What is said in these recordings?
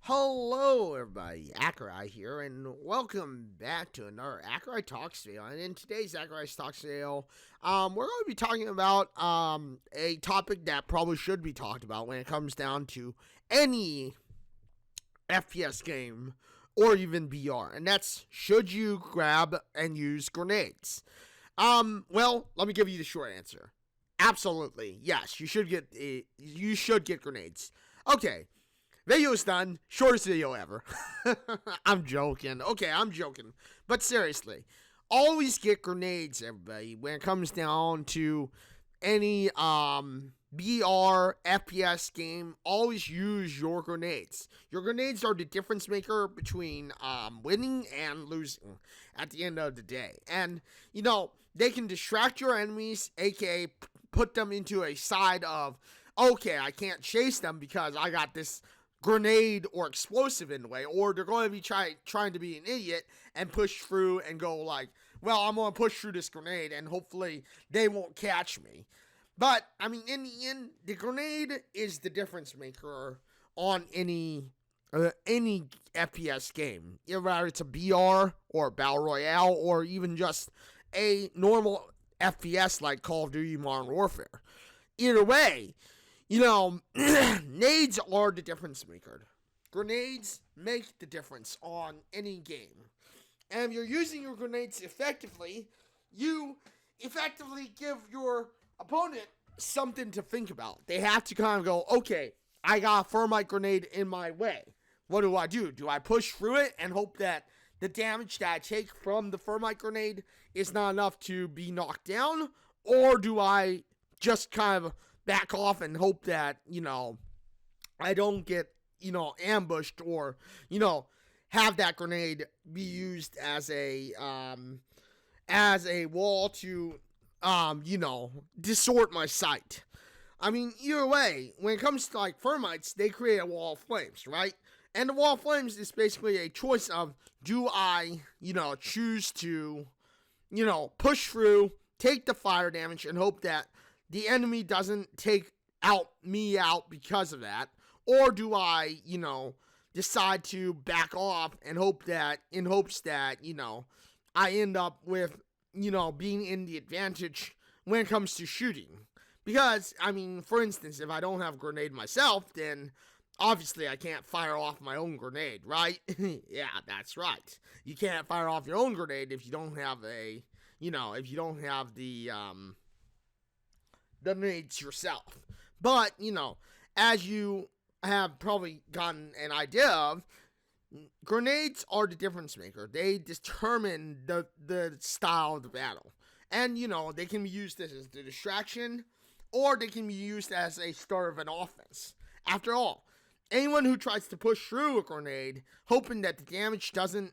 Hello, everybody. Accureye here, and welcome back to another Accureye Talks video. And in today's Accureye Talks video, we're going to be talking about a topic that probably should be talked about when it comes down to any FPS game or even VR, and that's should you grab and use grenades? Well, let me give you the short answer. Absolutely, yes. You should get grenades. Okay. Video's done. Shortest video ever. I'm joking. Okay, I'm joking. But seriously, always get grenades, everybody, when it comes down to any VR, FPS game. Always use your grenades. Your grenades are the difference maker between winning and losing at the end of the day. And, they can distract your enemies, aka put them into a side of, okay, I can't chase them because I got this grenade or explosive in the way, or they're going to be trying to be an idiot and push through and go like, well, I'm going to push through this grenade and hopefully they won't catch me. But, in the end, the grenade is the difference maker on any FPS game. Whether it's a BR or a Battle Royale or even just a normal FPS like Call of Duty Modern Warfare. Either way, nades are the difference maker. Grenades make the difference on any game. And if you're using your grenades effectively, you effectively give your opponent something to think about. They have to kind of go, okay, I got a thermite grenade in my way. What do? Do I push through it and hope that the damage that I take from the thermite grenade is not enough to be knocked down? Or do I just kind of back off and hope that, I don't get, ambushed or, have that grenade be used as a wall to, distort my sight. Either way, when it comes to like thermites, they create a wall of flames, right? And the wall of flames is basically a choice of, do I, choose to, push through, take the fire damage and hope that the enemy doesn't take me out because of that, or do I, decide to back off and hopes that, I end up with, being in the advantage when it comes to shooting. Because, for instance, if I don't have a grenade myself, then obviously I can't fire off my own grenade, right? Yeah, that's right. You can't fire off your own grenade if you don't have the grenades yourself. But, as you have probably gotten an idea of, grenades are the difference maker. They determine the style of the battle. And, they can be used as a distraction, or they can be used as a start of an offense. After all, anyone who tries to push through a grenade, hoping that the damage doesn't,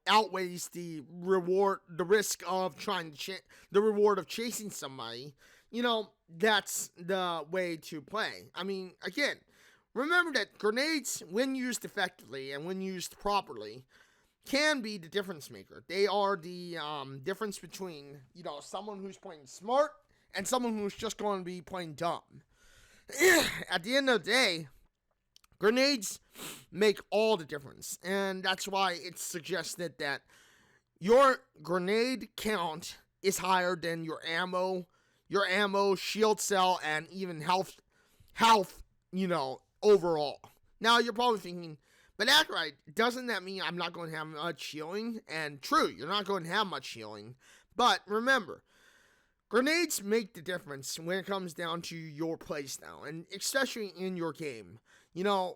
outweighs the risk of the reward of chasing somebody, that's the way to play. Again, remember that grenades, when used effectively and when used properly, can be the difference maker. They are the difference between, someone who's playing smart and someone who's just going to be playing dumb. At the end of the day, grenades make all the difference, and that's why it's suggested that your grenade count is higher than your ammo, shield cell, and even health, overall. Now, you're probably thinking, but Accureye, doesn't that mean I'm not going to have much healing? And true, you're not going to have much healing, but remember, grenades make the difference when it comes down to your playstyle, and especially in your game.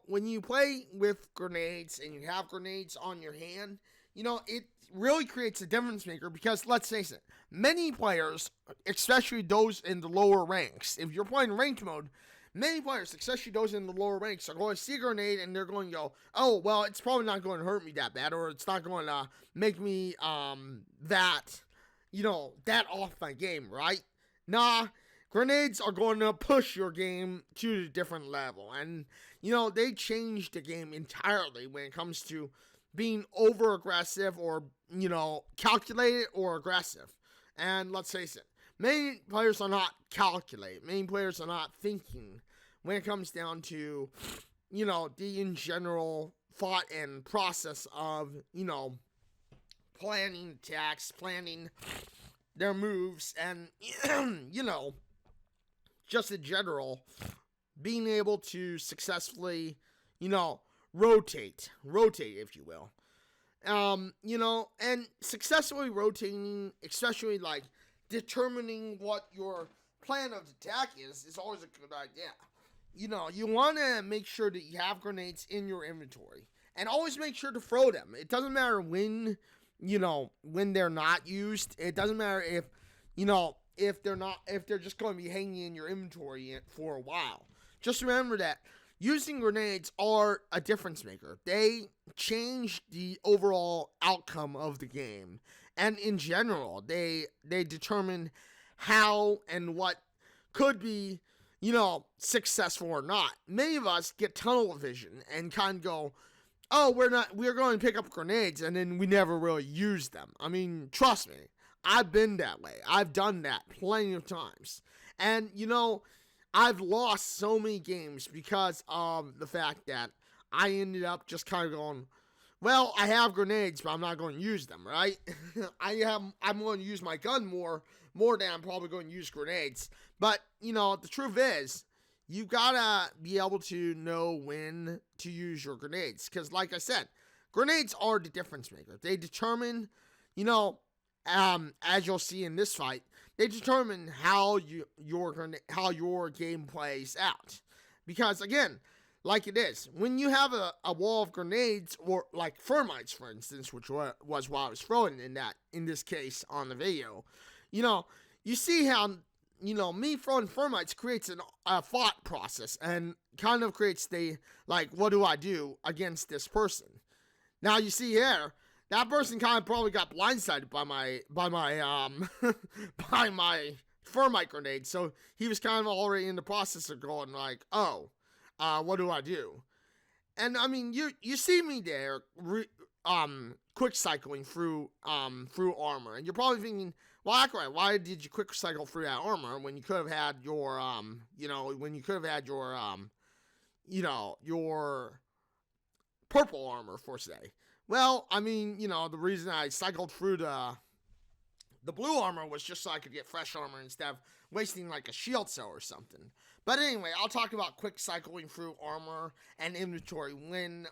When you play with grenades and you have grenades on your hand, it really creates a difference maker because, let's face it, many players, especially those in the lower ranks, if you're playing ranked mode, many players, especially those in the lower ranks, are going to see a grenade and they're going to go, oh, well, it's probably not going to hurt me that bad, or it's not going to make me that off my game, right? Nah, grenades are going to push your game to a different level, and, they change the game entirely when it comes to being over-aggressive or, calculated or aggressive. And let's face it, many players are not calculated. Many players are not thinking when it comes down to, the in general thought and process of, planning attacks, planning their moves, and, just in general, being able to successfully, rotate, if you will. And successfully rotating, especially like determining what your plan of attack is always a good idea. You want to make sure that you have grenades in your inventory, and always make sure to throw them. It doesn't matter when they're not used. It doesn't matter if they're just going to be hanging in your inventory for a while. Just remember that using grenades are a difference maker. They change the overall outcome of the game. And in general, they determine how and what could be, successful or not. Many of us get tunnel vision and kind of go, oh, we're going to pick up grenades, and then we never really use them. I mean, trust me, I've been that way. I've done that plenty of times. And, I've lost so many games because of the fact that I ended up just kind of going, well, I have grenades, but I'm not going to use them, right? I'm going to use my gun more than I'm probably going to use grenades. But, the truth is, you gotta be able to know when to use your grenades. Because, like I said, grenades are the difference maker. They determine, as you'll see in this fight, they determine how your game plays out. Because, again, like it is, when you have a wall of grenades, or like thermites, for instance, which was what I was throwing in this case on the video, you see how, me throwing thermites creates a thought process and kind of creates what do I do against this person? Now you see here, that person kind of probably got blindsided by my by my thermite grenade, so he was kind of already in the process of going like, oh, what do I do? And I mean, you see me there, quick cycling through armor, and you're probably thinking, well, Accureye, why did you quick cycle through that armor when you could have had your your purple armor, for say? Well, I mean, the reason I cycled through the blue armor was just so I could get fresh armor instead of wasting like a shield cell or something. But anyway, I'll talk about quick cycling through armor and inventory when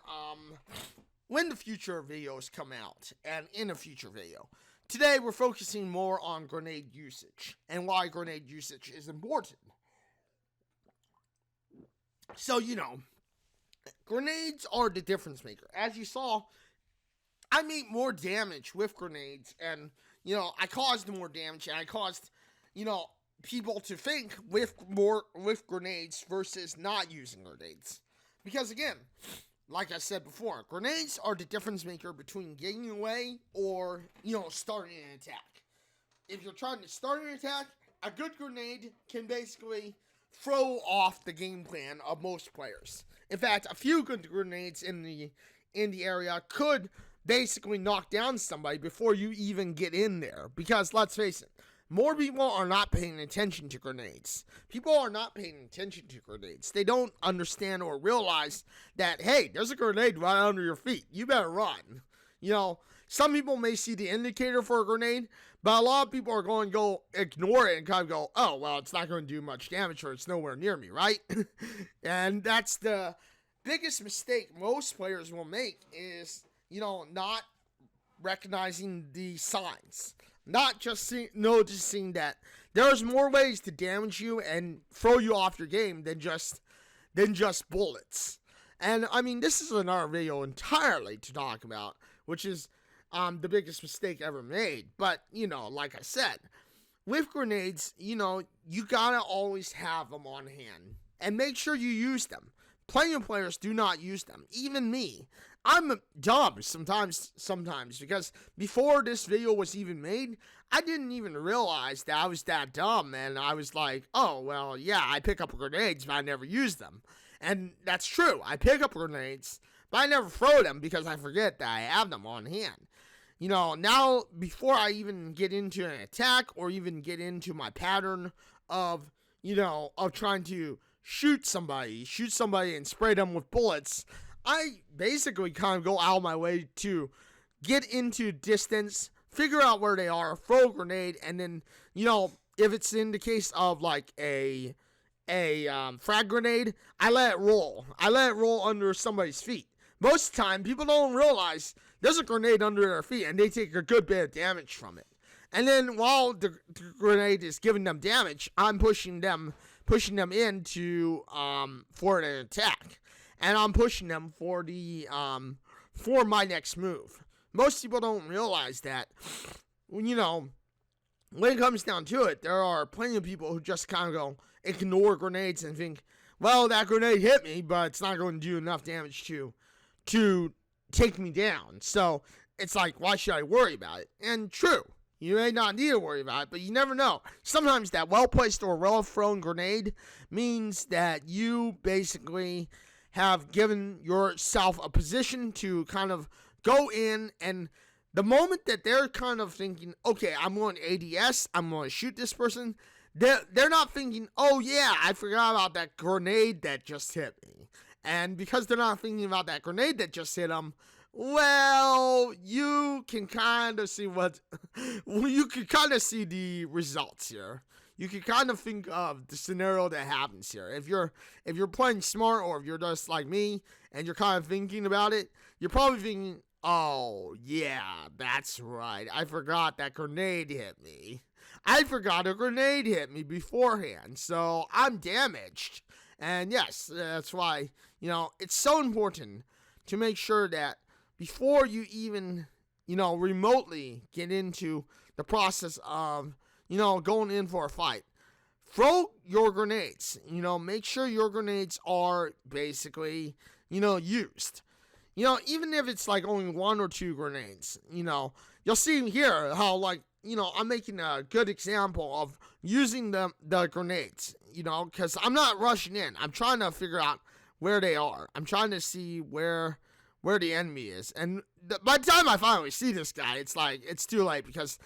the future videos come out, and in a future video. Today, we're focusing more on grenade usage and why grenade usage is important. So, grenades are the difference maker. As you saw, I made more damage with grenades, and, I caused more damage, and I caused, people to think with grenades versus not using grenades. Because, again, like I said before, grenades are the difference maker between getting away or, starting an attack. If you're trying to start an attack, a good grenade can basically throw off the game plan of most players. In fact, a few good grenades in the area could basically knock down somebody before you even get in there. Because, let's face it, more people are not paying attention to grenades. People are not paying attention to grenades. They don't understand or realize that, hey, there's a grenade right under your feet. You better run. Some people may see the indicator for a grenade, but a lot of people are going to go ignore it and kind of go, oh, well, it's not going to do much damage or it's nowhere near me, right? And that's the biggest mistake most players will make is, not recognizing the signs. Not just noticing that there's more ways to damage you and throw you off your game than just bullets. And I mean, this is another video entirely to talk about, which is the biggest mistake ever made. But, like I said, with grenades, you gotta always have them on hand. And make sure you use them. Plenty of players do not use them. Even me. I'm dumb sometimes, because before this video was even made, I didn't even realize that I was that dumb, and I was like, oh, well, yeah, I pick up grenades, but I never use them. And that's true, I pick up grenades, but I never throw them because I forget that I have them on hand. Now, before I even get into an attack, or even get into my pattern of trying to shoot somebody and spray them with bullets, I basically kind of go out of my way to get into distance, figure out where they are, throw a grenade, and then, if it's in the case of like a frag grenade, I let it roll. I let it roll under somebody's feet. Most of the time, people don't realize there's a grenade under their feet, and they take a good bit of damage from it. And then while the grenade is giving them damage, I'm pushing them into for an attack, and I'm pushing them for the for my next move. Most people don't realize that. When it comes down to it, there are plenty of people who just kind of go ignore grenades and think, well, that grenade hit me, but it's not going to do enough damage to take me down. So it's like, why should I worry about it? And true, you may not need to worry about it, but you never know. Sometimes that well-placed or well-thrown grenade means that you basically have given yourself a position to kind of go in, and the moment that they're kind of thinking, okay, I'm going ADS, I'm going to shoot this person, they're not thinking, oh yeah, I forgot about that grenade that just hit me. And because they're not thinking about that grenade that just hit them, well, you can kind of see the results here. You can kind of think of the scenario that happens here. If you're playing smart, or if you're just like me and you're kind of thinking about it, you're probably thinking, oh yeah, that's right, I forgot that grenade hit me. I forgot a grenade hit me beforehand, so I'm damaged. And yes, that's why, it's so important to make sure that before you even, remotely get into the process of, going in for a fight, throw your grenades. Make sure your grenades are basically, used. Even if it's like only one or two grenades, you'll see here how, like, I'm making a good example of using the grenades, because I'm not rushing in. I'm trying to figure out where they are. I'm trying to see where the enemy is. And by the time I finally see this guy, it's like, it's too late, because,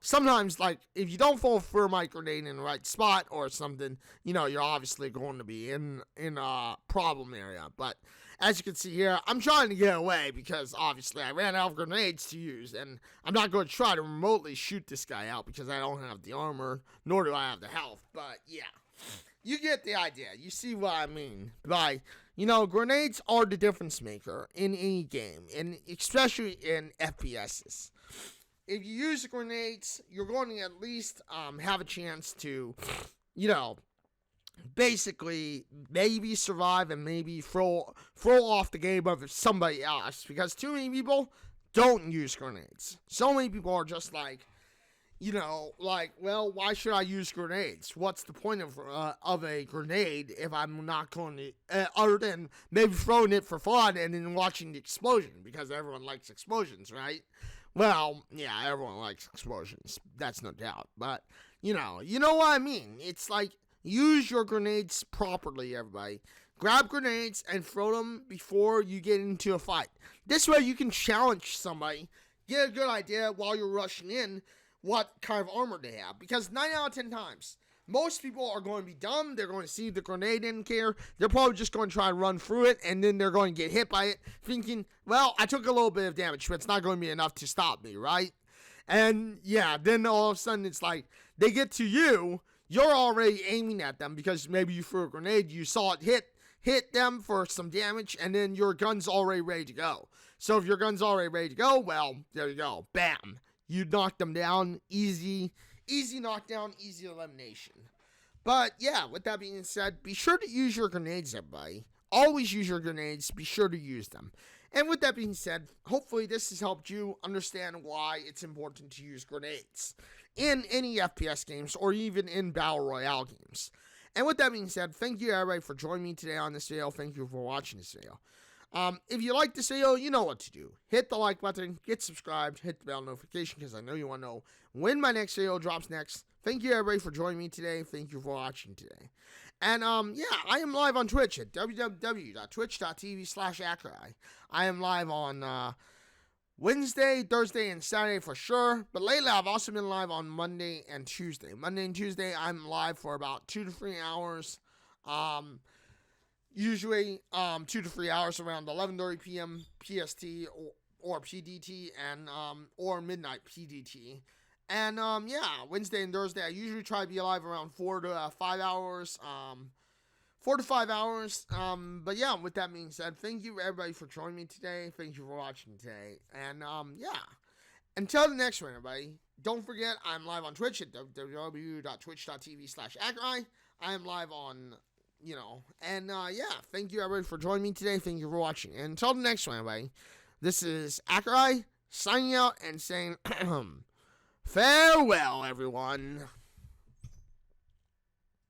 sometimes, like, if you don't throw a thermite grenade in the right spot or something, you're obviously going to be in a problem area. But as you can see here, I'm trying to get away because obviously I ran out of grenades to use, and I'm not going to try to remotely shoot this guy out because I don't have the armor, nor do I have the health. But yeah, you get the idea. You see what I mean by, grenades are the difference maker in any game, and especially in FPSs. If you use grenades, you're going to at least have a chance to, basically maybe survive and maybe throw off the game of somebody else, because too many people don't use grenades. So many people are just like, well, why should I use grenades? What's the point of a grenade if I'm not going to, other than maybe throwing it for fun and then watching the explosion, because everyone likes explosions, right? Well, yeah, everyone likes explosions, that's no doubt, but, you know what I mean. It's like, use your grenades properly, everybody. Grab grenades and throw them before you get into a fight. This way you can challenge somebody, get a good idea while you're rushing in what kind of armor they have. Because 9 out of 10 times, most people are going to be dumb. They're going to see the grenade didn't care. They're probably just going to try and run through it, and then they're going to get hit by it, thinking, well, I took a little bit of damage, but it's not going to be enough to stop me, right? And yeah, then all of a sudden it's like, they get to you, you're already aiming at them because maybe you threw a grenade, you saw it hit them for some damage, and then your gun's already ready to go. So if your gun's already ready to go, well, there you go. Bam. You knock them down. Easy knockdown, easy elimination. But yeah, with that being said, be sure to use your grenades, everybody. Always use your grenades. Be sure to use them. And with that being said, hopefully this has helped you understand why it's important to use grenades in any FPS games or even in Battle Royale games. And with that being said, thank you everybody for joining me today on this video. Thank you for watching this video. If you like this video, you know what to do. Hit the like button, get subscribed, hit the bell notification because I know you want to know when my next video drops next. Thank you everybody for joining me today. Thank you for watching today. And yeah, I am live on Twitch at www.twitch.tv/Accureye. I am live on Wednesday, Thursday, and Saturday for sure. But lately, I've also been live on Monday and Tuesday. Monday and Tuesday, I'm live for about 2 to 3 hours. Usually 2 to 3 hours around 11:30 p.m. PST or PDT and or midnight PDT. And yeah, Wednesday and Thursday I usually try to be live around 4 to 5 hours. 4 to 5 hours. But yeah, with that being said, thank you everybody for joining me today. Thank you for watching today. And yeah, until the next one, everybody. Don't forget, I'm live on Twitch at www.twitch.tv/Accureye. I am live on, and yeah, thank you everybody for joining me today. Thank you for watching. And until the next one, everybody, this is Accureye signing out and saying farewell, everyone.